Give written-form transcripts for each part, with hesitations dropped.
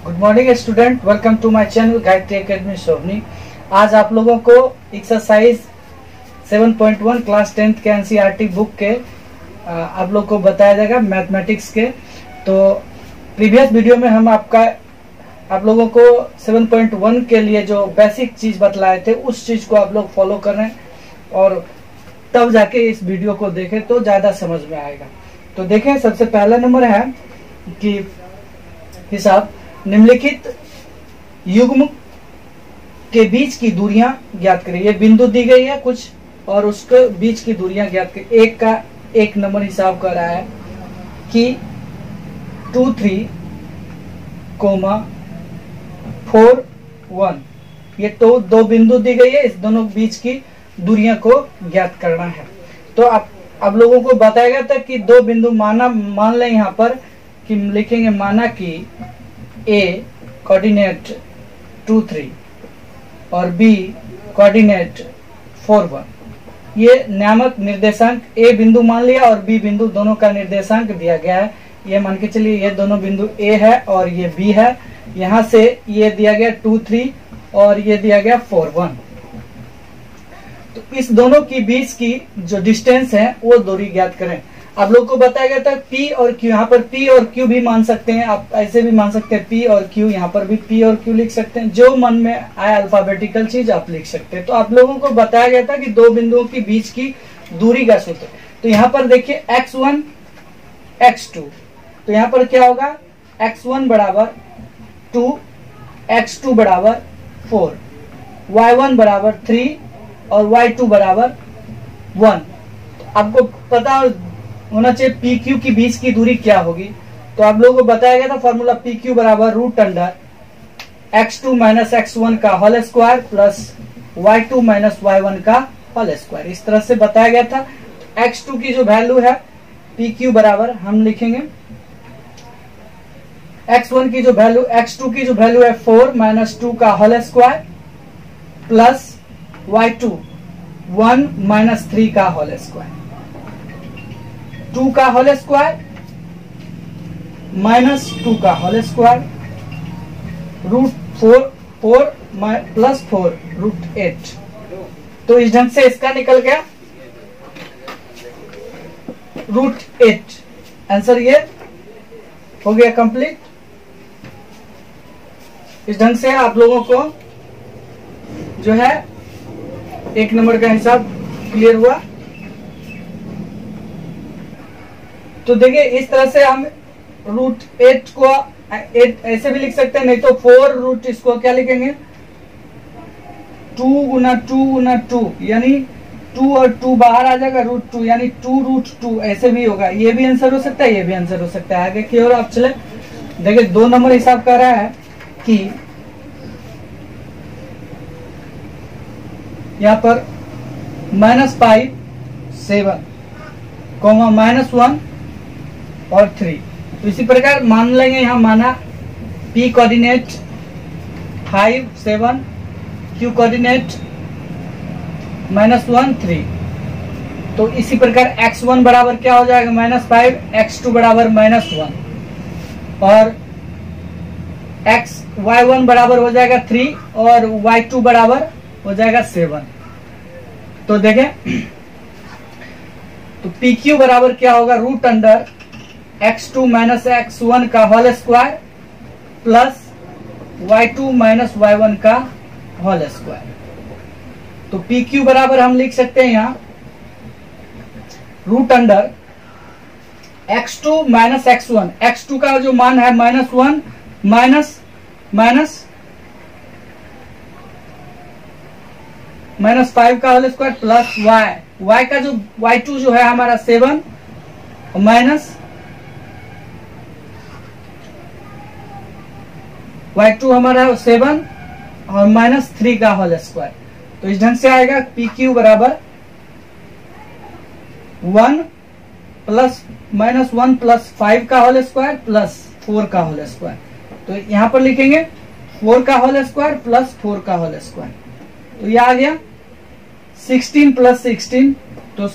Good morning student, welcome to my channel Gayatri academy Sovani. आज आप लोगों को एक्सरसाइज 7.1 क्लास 10th के एनसीईआरटी बुक के आप लोग को बताया जाएगा मैथमेटिक्स के। तो प्रीवियस वीडियो में हम आप लोगों को 7.1 के लिए जो बेसिक चीज बतलाए थे उस चीज को आप लोग फॉलो कर रहे हैं और तब जाके इस वीडियो को देखें तो ज्यादा समझ में आएगा। तो देखें, सबसे पहला नंबर है कि हिसाब निम्नलिखित युग्म के बीच की दूरियां ज्ञात करें। ये बिंदु दी गई है कुछ और उसके बीच की दूरियां ज्ञात करें। एक का एक नंबर हिसाब कर रहा है कि 2 3 4 1। ये तो दो बिंदु दी गई है, इस दोनों बीच की दूरियां को ज्ञात करना है। तो आप लोगों को बताया गया था कि दो बिंदु मान लें यहाँ पर कि लिखेंगे माना कि A कोऑर्डिनेट 2 3 और B कोऑर्डिनेट 4 1। ये नामक निर्देशांक A बिंदु मान लिया और B बिंदु दोनों का निर्देशांक दिया गया है। ये मान के चलिए ये दोनों बिंदु A है और ये B है। यहाँ से ये दिया गया 2 3 और ये दिया गया 4 1। तो इस दोनों की बीच की जो डिस्टेंस है वो दूरी ज्ञात करें। आप लोग को बताया गया था P और Q, यहाँ पर P और Q भी मान सकते हैं, आप ऐसे भी मान सकते हैं P और Q, यहाँ पर भी P और Q लिख सकते हैं। जो मन में आए अल्फाबेटिकल चीज आप लिख सकते हैं। तो आप लोगों को बताया गया था कि दो बिंदुओं के बीच की दूरी का सूत्र। तो यहाँ पर देखिए x1 x2, तो यहाँ पर क्या होगा x1 बराबर 2, x2 बराबर 4, y1 बराबर 3 और y2 बराबर 1। आपको पता होना चाहिए पी क्यू की बीच की दूरी क्या होगी। तो आप लोगों को बताया गया था फॉर्मूला पी क्यू बराबर root under x2 minus x1 का whole square plus y2 minus y1 का होल स्क्वायर। इस तरह से बताया गया था। x2 की जो वैल्यू है पी क्यू बराबर हम लिखेंगे x1 की जो वैल्यू x2 की जो वैल्यू है 4 माइनस 2 का whole square plus y2 1 minus 3 का होल स्क्वायर। 2 का होल स्क्वायर माइनस 2 का whole square root 4 plus 4 root 8। तो इस ढंग से इसका निकल गया रूट 8। आंसर ये हो गया कंप्लीट। इस ढंग से आप लोगों को जो है एक नंबर का हिसाब क्लियर हुआ। तो देखिए इस तरह से हम रूट 8 को 8 ऐसे भी लिख सकते हैं, नहीं तो 4 रूट इसको क्या लिखेंगे 2 गुना 2 गुना 2, यानी 2 और 2 बाहर आ जाएगा रूट 2, यानी 2 रूट 2 ऐसे भी होगा। ये भी आंसर हो सकता है, ये भी आंसर हो सकता है। आगे की ओर आप चले, देखिए 2 नंबर हिसाब कर रहा है कि यहाँ पर -5 7 -1 और 3। तो इसी प्रकार मान लेंगे यहाँ माना P कोऑर्डिनेट 5 7, Q कोऑर्डिनेट -1 3। तो इसी प्रकार x1 बराबर क्या हो जाएगा -5, x2 बराबर -1 और y1 बराबर हो जाएगा 3 और y2 बराबर हो जाएगा 7। तो देखें तो PQ बराबर क्या होगा root under x2 minus x1 का whole square plus y2 minus y1 का होल स्क्वायर। तो PQ बराबर हम लिख सकते हैं यहाँ root under x2 minus x1। x2 का जो मान है -1 -5 का होल स्क्वायर प्लस y का जो y2 जो है हमारा 7 माइनस y2 हमारा 7 और -3 का होल स्क्वायर। तो इस ढंग से आएगा PQ बराबर 1 प्लस -1 प्लस 5 का होल स्क्वायर प्लस 4 का होल स्क्वायर। तो यहां पर लिखेंगे 4 का होल स्क्वायर प्लस 4 का होल स्क्वायर। तो ये आ गया 16 प्लस 16। तो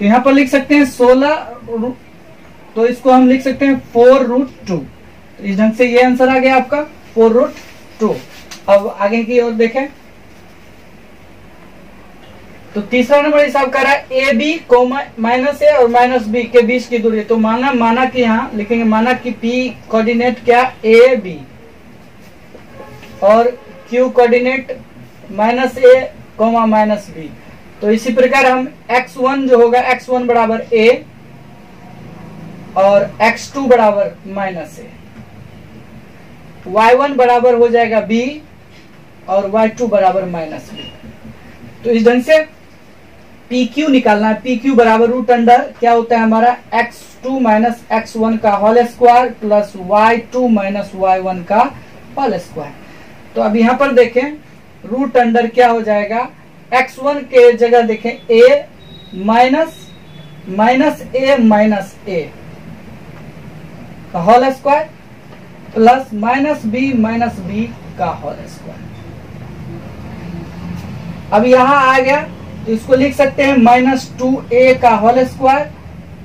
यहां पर लिख सकते हैं 16, तो इसको हम लिख सकते हैं 4 रूट 2। इस ढंग से ये आंसर आ गया आपका 4√2। अब आगे की ओर देखें तो तीसरा नंबर हिसाब कर रहा है ए बी कोमा माइनस ए और माइनस बी के बीच की दूरी। तो माना कि यहाँ लिखेंगे, माना कि पी कोऑर्डिनेट क्या ए बी और क्यू कोऑर्डिनेट माइनस ए कोमा माइनस बी। तो इसी प्रकार हम x1 जो होगा x1 बराबर a और x2 बराबर माइनस ए, y1 बराबर हो जाएगा b और y2 बराबर माइनस बी। तो इस ढंग से PQ निकालना है। PQ बराबर रूट अंडर क्या होता है हमारा x2 माइनस x1 का whole square plus y2 minus y1 का होल स्क्वायर। तो अब यहां पर देखें रूट अंडर क्या हो जाएगा, x1 के जगह देखें a माइनस ए का whole square plus minus B का होल स्क्वायर। अब यहां आ गया तो इसको लिख सकते हैं -2a का होल स्क्वायर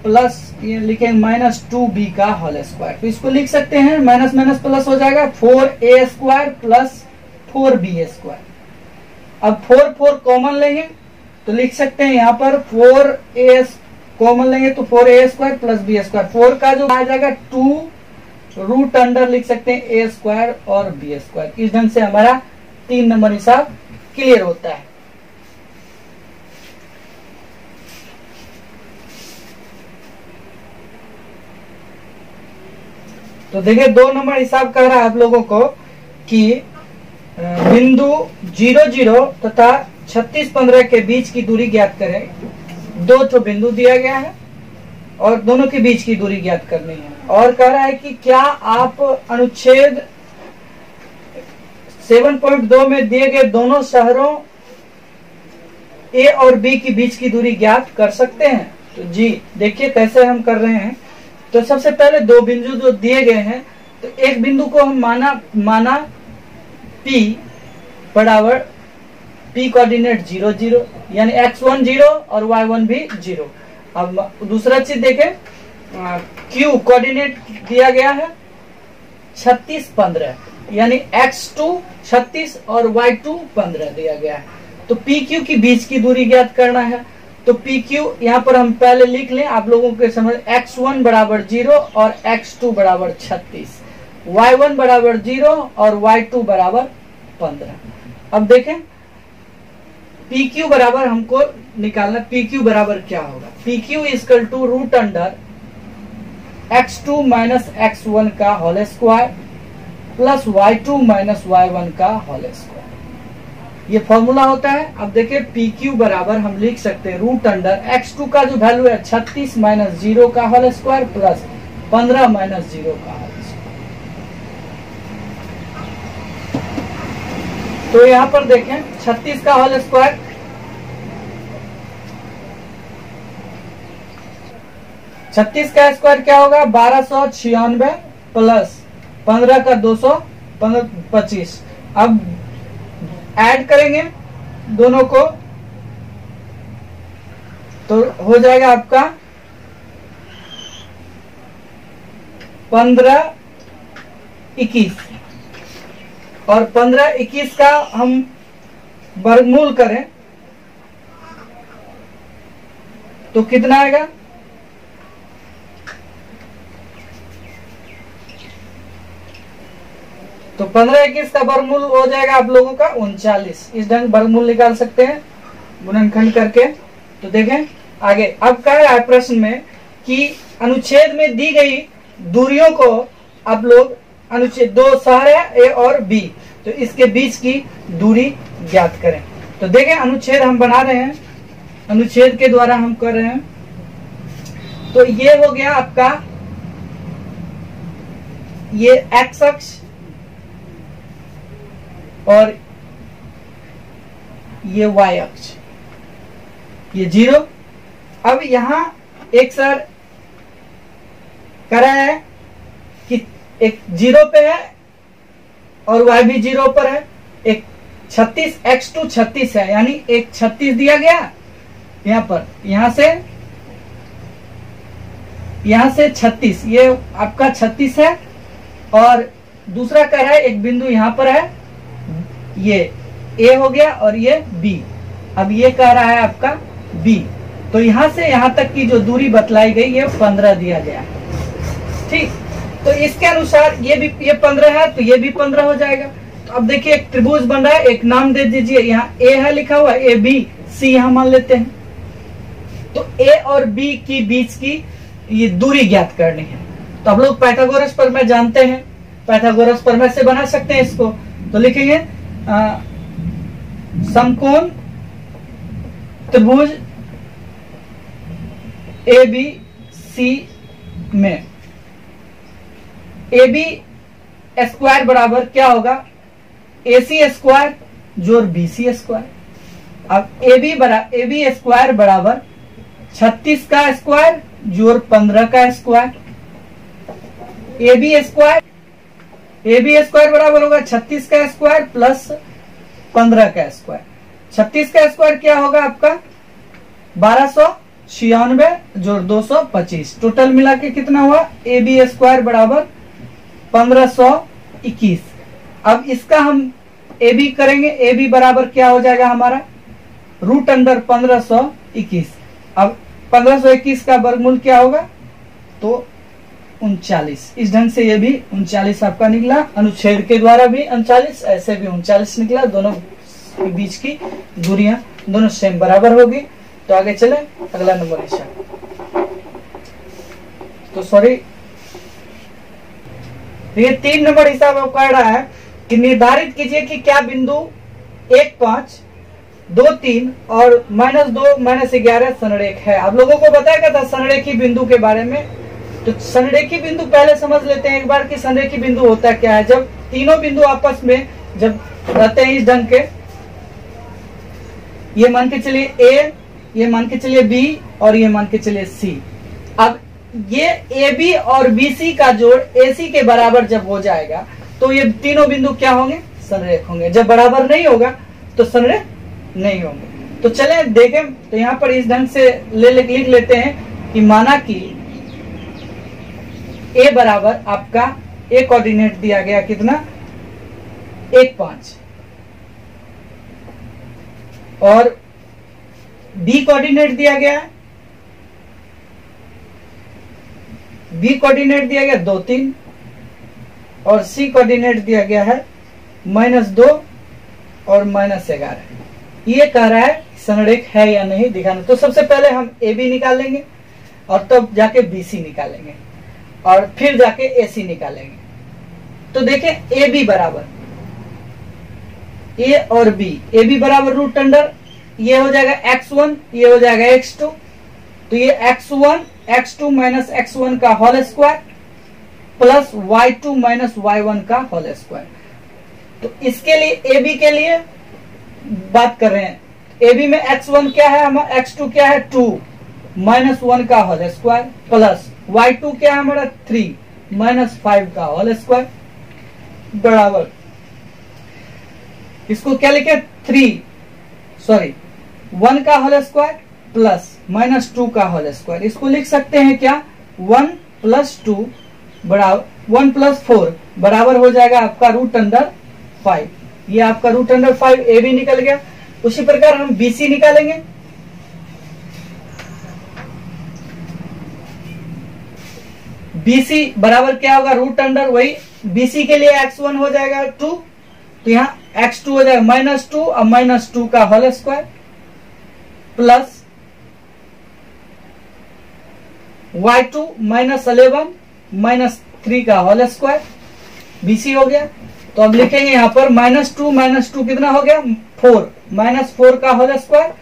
प्लस ये लिखेंगे -2b का होल स्क्वायर। तो इसको लिख सकते हैं माइनस माइनस प्लस हो जाएगा 4a square plus 4b square. अब 4 कॉमन लेंगे तो लिख सकते हैं यहाँ पर 4a कॉमन लेंगे तो 4a square plus b square. 4 का जो आ जाएगा 2 रूट अंडर लिख सकते हैं a स्क्वायर और b स्क्वायर। इस ढंग से हमारा 3 नंबर हिसाब क्लियर होता है। तो देखिए 2 नंबर हिसाब कह रहा है आप लोगों को कि बिंदु 0 0 तथा 36 15 के बीच की दूरी ज्ञात करें। 2 बिंदु दिया गया है और दोनों के बीच की दूरी ज्ञात करनी है। और कह रहा है कि क्या आप अनुच्छेद 7.2 में दिए गए दोनों शहरों ए और बी के बीच की दूरी ज्ञात कर सकते हैं। तो जी देखिए कैसे हम कर रहे हैं। तो सबसे पहले 2 बिंदु जो दिए गए हैं तो एक बिंदु को हम माना P बराबर P कोऑर्डिनेट 0 0 यानी x1 0 और y1 भी 0। अब दूसरा चीज देखें Q कोऑर्डिनेट दिया गया है 36 15 यानी x2 36 और y2 15 दिया गया है। तो PQ की बीच की दूरी ज्ञात करना है। तो PQ यहाँ पर हम पहले लिख लें आप लोगों के समझ, x1 बराबर 0 और x2 बराबर 36, y1 बराबर 0 और y2 बराबर 15। अब देखें PQ बराबर हमको निकालना, PQ बराबर क्या होगा, PQ equal to root under x2 minus x1 का whole square plus y2 minus y1 का होल स्क्वायर। ये फॉर्मूला होता है। अब देखिए PQ बराबर हम लिख सकते हैं रूट अंडर x2 का जो वैल्यू है 36 माइनस 0 का होल स्क्वायर प्लस 15 माइनस 0 का होल स्क्वायर। तो यहां पर देखें 36 का होल स्क्वायर, 36 का स्क्वायर क्या होगा 1296 प्लस 15 का 225। अब ऐड करेंगे दोनों को तो हो जाएगा आपका 15 21 और 15 21 का हम वर्गमूल करें तो कितना आएगा, तो 15 21 का वर्गमूल हो जाएगा आप लोगों का 39। इस ढंग वर्गमूल निकाल सकते हैं गुणनखंड करके। तो देखें आगे अब कह रहा है प्रश्न में कि अनुच्छेद में दी गई दूरियों को आप लोग अनुच्छेद 2 शहर है ए और बी, तो इसके बीच की दूरी ज्ञात करें। तो देखें अनुच्छेद हम बना रहे हैं, अनुच्छेद के द्वारा हम कर रहे हैं। तो ये हो गया आपका ये एक्स अक्ष और ये y अक्ष, ये 0। अब यहां एक सर करा है कि एक 0 पे है और y भी 0 पर है। एक 36 x2 36 है यानी एक 36 दिया गया यहां पर, यहां से 36 ये आपका 36 है और दूसरा कह रहा है एक बिंदु यहां पर है, ये ए हो गया और ये बी। अब ये कह रहा है आपका बी, तो यहां से यहां तक की जो दूरी बतलाई गई ये 15 दिया गया है। ठीक, तो इसके अनुसार ये 15 है तो ये भी 15 हो जाएगा। तो अब देखिए एक त्रिभुज बन रहा है, एक नाम दे दीजिए, यहाँ ए है लिखा हुआ, ए बी सी यहां मान लेते हैं। तो ए और बी की बीच की ये दूरी ज्ञात करनी है। तो अब लोग पाइथागोरस प्रमेय जानते हैं, पाइथागोरस प्रमेय से बना सकते हैं इसको। तो लिखेंगे समकोण त्रिभुज ए बी सी में ए बी स्क्वायर बराबर क्या होगा, ए सी स्क्वायर जोड़ बी सी स्क्वायर। अब ए बी स्क्वायर बराबर 36 का स्क्वायर जोड़ 15 का स्क्वायर। ए बी स्क्वायर बराबर होगा 36 का स्क्वायर प्लस 15 का स्क्वायर। 36 का स्क्वायर क्या होगा आपका 1296 जोड़ 225, टोटल मिला के कितना हुआ, ए बी स्क्वायर बराबर 1521। अब इसका हम ए बी करेंगे, ए बी बराबर क्या हो जाएगा हमारा रूट अंडर 1521। अब 1521 का वर्गमूल क्या होगा, तो 39। इस ढंग से ये भी 39 आपका निकला, अनुच्छेद के द्वारा भी 39, ऐसे भी 39 निकला। दोनों के बीच की दूरियां दोनों सेम बराबर होगी। तो आगे चले अगला नंबर निशान। तो सॉरी, ये 3 नंबर हिसाब आपको कह रहा है कि निर्धारित कीजिए कि क्या बिंदु 1, 5, 2, 3 और -2, -11 संरेख है। आप लोगों को बताया गया था संरेखी बिंदु के बारे में। तो संरेखी बिंदु पहले समझ लेते हैं एक बार कि संरेखी बिंदु होता क्या है। जब तीनों बिंदु आपस में जब रहते हैं इस ढंग के, ये मान के चलिए ए, ये मान के चलिए बी और ये मान के चलिए सी। अब ये ए बी और बी सी का जोड़ ए सी के बराबर जब हो जाएगा तो ये तीनों बिंदु क्या होंगे, संरेख होंगे। जब बराबर नहीं होगा तो संरेख नहीं होंगे। तो चले देखें, तो यहाँ पर इस ढंग से लिख लेते हैं कि माना कि ए बराबर आपका ए कोऑर्डिनेट दिया गया कितना 1, 5 और बी कोऑर्डिनेट दिया गया है, बी कोऑर्डिनेट दिया गया 2, 3 और सी कोऑर्डिनेट दिया गया है -2 और -11। ये कह रहा है संरेख है या नहीं दिखाना। तो सबसे पहले हम ए बी निकालेंगे और तब जाके बी सी निकालेंगे और फिर जाके ए सी निकालेंगे। तो देखें ए बी बराबर ए और बी, ए बी बराबर रूट अंडर ये हो जाएगा x1, ये हो जाएगा x2। तो ये x1 x2 माइनस x1 का whole square plus y2 minus y1 का होल स्क्वायर। तो इसके लिए ए बी के लिए बात कर रहे हैं। ए बी में x1 क्या है हमारा, x2 क्या है 2 माइनस 1 का होल स्क्वायर प्लस y2 क्या है हमारा 3 माइनस 5 का होल स्क्वायर बराबर, इसको क्या लिखे 1 का होल स्क्वायर प्लस -2 का होल स्क्वायर। इसको लिख सकते हैं क्या 1 + 2 बराबर 1 + 4 बराबर हो जाएगा आपका रूट अंडर 5। ये आपका रूट अंडर 5 ए बी निकल गया। उसी प्रकार हम बी सी निकालेंगे। बी सी बराबर क्या होगा रूट अंडर, वही बी सी के लिए x1 हो जाएगा 2, तो यहाँ x2 हो जाएगा -2 और -2 का होल स्क्वायर प्लस y2 -11 -3 का होल स्क्वायर, बीसी हो गया। तो अब लिखेंगे यहाँ पर -2 कितना हो गया 4 -4 का होल स्क्वायर।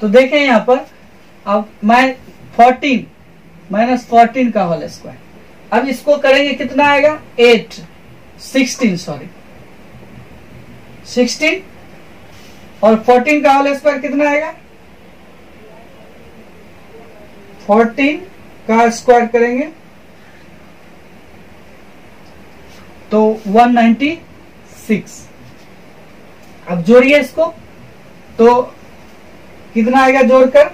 तो देखें यहाँ पर अब 14 -14 का होल स्क्वायर। अब इसको करेंगे कितना आएगा 16 और 14 का होल स्क्वायर कितना आएगा 14 का स्क्वायर करेंगे तो 196। अब जोड़िए इसको तो कितना आएगा जोड़कर 1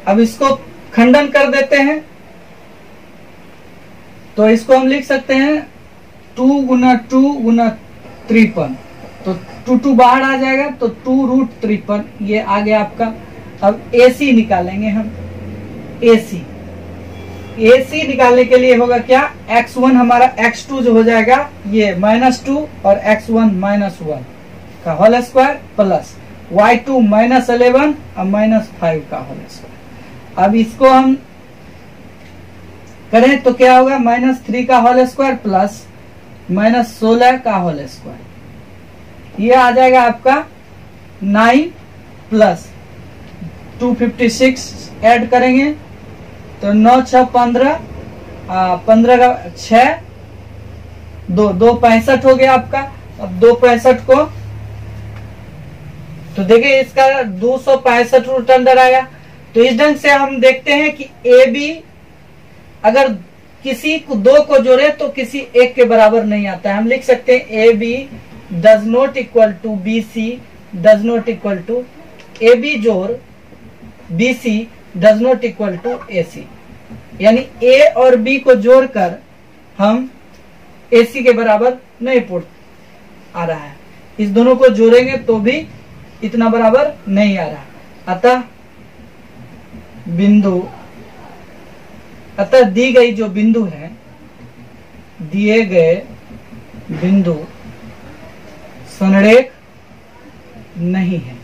अब इसको खंडन कर देते हैं, तो इसको हम लिख सकते हैं 2 गुना 2 गुना 53, तो 2 बाहर आ जाएगा, तो 2√53 ये आ गया आपका। अब AC निकालेंगे हम। AC निकालने के लिए होगा क्या, x1 हमारा x2 जो हो जाएगा ये -2 और x1 -1 का होल स्क्वायर प्लस y2 -11 और -5 का होल स्क्वायर। अब इसको हम करें तो क्या होगा, -3 का होल स्क्वायर प्लस -16 का होल स्क्वायर, ये आ जाएगा आपका 9 प्लस 256 ऐड करेंगे तो 9 6 15, 15 का 6 2 65 हो गया आपका। अब 265 को तो देखिए इसका 265 रूट अंडर आया। तो इस ढंग से हम देखते हैं कि ए बी अगर किसी को दो को जोड़े तो किसी एक के बराबर नहीं आता है। हम लिख सकते हैं A B does not equal to B C does not equal to A B जोड़ B C does not equal to A C, यानी ए और बी को जोड़कर हम ए सी के बराबर नहीं आ रहा है। इस दोनों को जोड़ेंगे तो भी इतना बराबर नहीं आ रहा। अतः दी गई जो बिंदु है, दिए गए बिंदु संरेख नहीं है।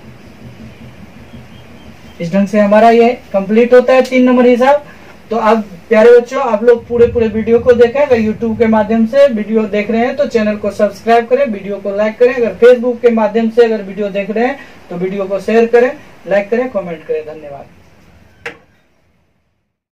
इस ढंग से हमारा ये कंप्लीट होता है 3 नंबर हिसाब। तो अब प्यारे बच्चों आप लोग पूरे वीडियो को देखें। अगर यूट्यूब के माध्यम से वीडियो देख रहे हैं तो चैनल को सब्सक्राइब करें, वीडियो को लाइक करें। अगर फेसबुक के माध्यम से अगर वीडियो देख रहे हैं तो वीडियो को शेयर करें, लाइक करें, कमेंट करें। धन्यवाद।